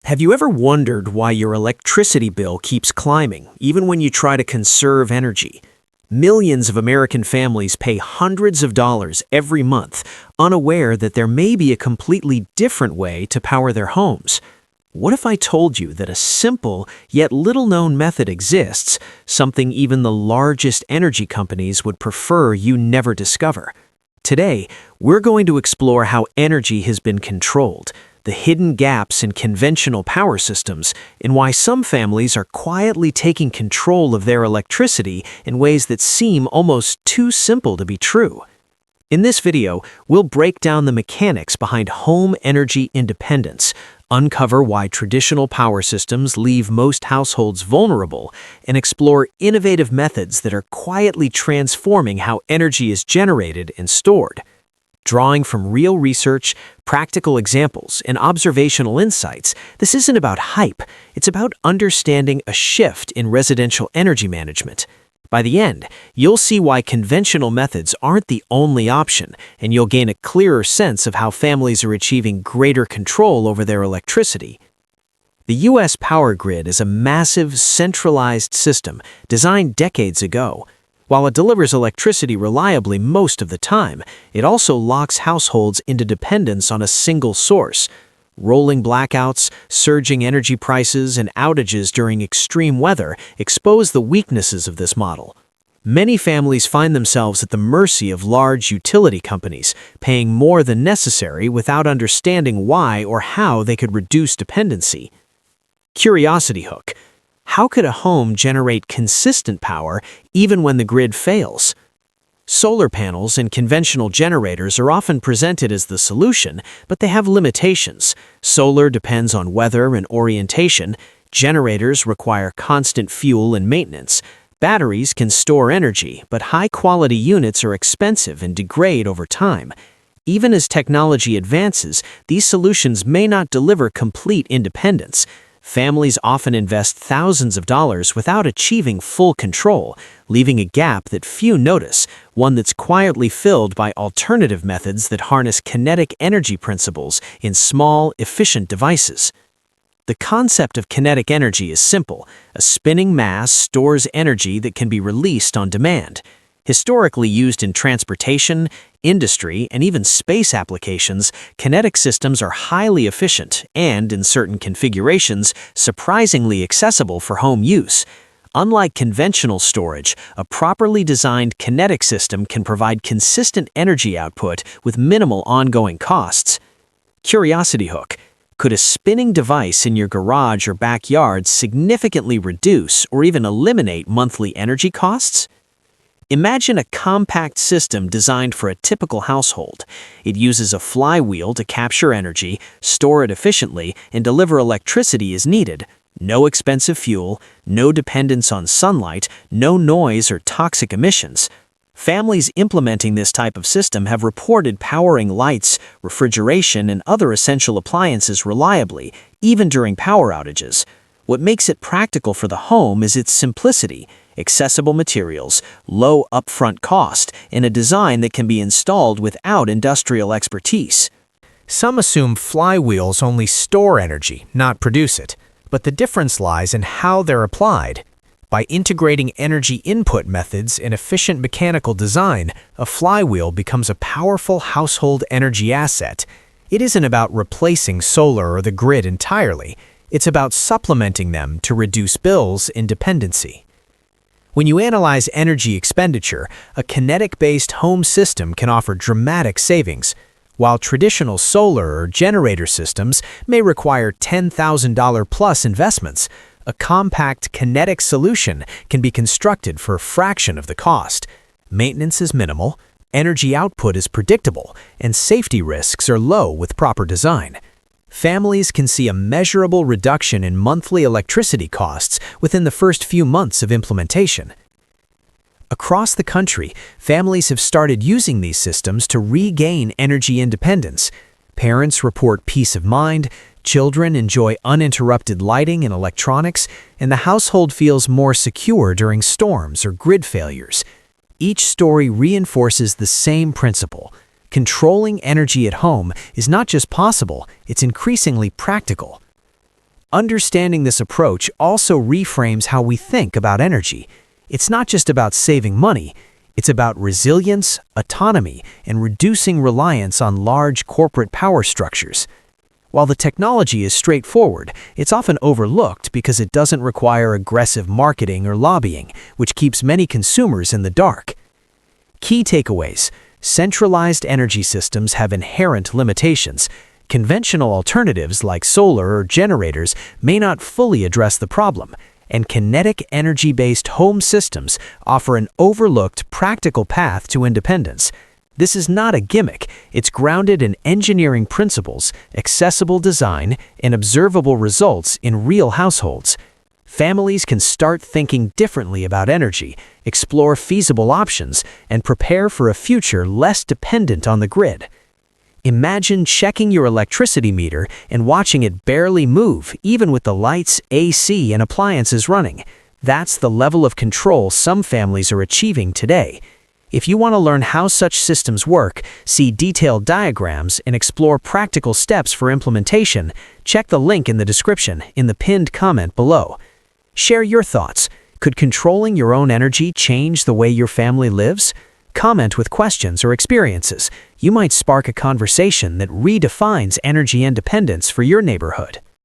Have you ever wondered why your electricity bill keeps climbing, even when you try to conserve energy? Millions of American families pay hundreds of dollars every month, unaware that there may be a completely different way to power their homes. What if I told you that a simple, yet little-known method exists, something even the largest energy companies would prefer you never discover? Today, we're going to explore how energy has been controlled, the hidden gaps in conventional power systems, and why some families are quietly taking control of their electricity in ways that seem almost too simple to be true. In this video, we'll break down the mechanics behind home energy independence, uncover why traditional power systems leave most households vulnerable, and explore innovative methods that are quietly transforming how energy is generated and stored. Drawing from real research, practical examples, and observational insights, this isn't about hype, it's about understanding a shift in residential energy management. By the end, you'll see why conventional methods aren't the only option, and you'll gain a clearer sense of how families are achieving greater control over their electricity. The U.S. power grid is a massive, centralized system designed decades ago. While it delivers electricity reliably most of the time, it also locks households into dependence on a single source. Rolling blackouts, surging energy prices, and outages during extreme weather expose the weaknesses of this model. Many families find themselves at the mercy of large utility companies, paying more than necessary without understanding why or how they could reduce dependency. Curiosity hook. How could a home generate consistent power even when the grid fails? Solar panels and conventional generators are often presented as the solution, but they have limitations. Solar depends on weather and orientation. Generators require constant fuel and maintenance. Batteries can store energy, but high-quality units are expensive and degrade over time. Even as technology advances, these solutions may not deliver complete independence. Families often invest thousands of dollars without achieving full control, leaving a gap that few notice, one that's quietly filled by alternative methods that harness kinetic energy principles in small, efficient devices. The concept of kinetic energy is simple. A spinning mass stores energy that can be released on demand. Historically used in transportation, industry, and even space applications, kinetic systems are highly efficient and, in certain configurations, surprisingly accessible for home use. Unlike conventional storage, a properly designed kinetic system can provide consistent energy output with minimal ongoing costs. Curiosity hook. Could a spinning device in your garage or backyard significantly reduce or even eliminate monthly energy costs? Imagine a compact system designed for a typical household. It uses a flywheel to capture energy, store it efficiently, and deliver electricity as needed. No expensive fuel, no dependence on sunlight, no noise or toxic emissions. Families implementing this type of system have reported powering lights, refrigeration, and other essential appliances reliably, even during power outages. What makes it practical for the home is its simplicity, accessible materials, low upfront cost, and a design that can be installed without industrial expertise. Some assume flywheels only store energy, not produce it, but the difference lies in how they're applied. By integrating energy input methods in efficient mechanical design, a flywheel becomes a powerful household energy asset. It isn't about replacing solar or the grid entirely. It's about supplementing them to reduce bills and dependency. When you analyze energy expenditure, a kinetic-based home system can offer dramatic savings. While traditional solar or generator systems may require $10,000 plus investments, a compact kinetic solution can be constructed for a fraction of the cost. Maintenance is minimal, energy output is predictable, and safety risks are low with proper design. Families can see a measurable reduction in monthly electricity costs within the first few months of implementation. Across the country, families have started using these systems to regain energy independence. Parents report peace of mind, children enjoy uninterrupted lighting and electronics, and the household feels more secure during storms or grid failures. Each story reinforces the same principle. Controlling energy at home is not just possible, it's increasingly practical. Understanding this approach also reframes how we think about energy. It's not just about saving money, it's about resilience, autonomy, and reducing reliance on large corporate power structures. While the technology is straightforward, it's often overlooked because it doesn't require aggressive marketing or lobbying, which keeps many consumers in the dark. Key takeaways: centralized energy systems have inherent limitations. Conventional alternatives like solar or generators may not fully address the problem, and kinetic energy-based home systems offer an overlooked practical path to independence. This is not a gimmick. It's grounded in engineering principles, accessible design, and observable results in real households. Families can start thinking differently about energy, explore feasible options, and prepare for a future less dependent on the grid. Imagine checking your electricity meter and watching it barely move, even with the lights, AC, and appliances running. That's the level of control some families are achieving today. If you want to learn how such systems work, see detailed diagrams, and explore practical steps for implementation, check the link in the description in the pinned comment below. Share your thoughts. Could controlling your own energy change the way your family lives? Comment with questions or experiences. You might spark a conversation that redefines energy independence for your neighborhood.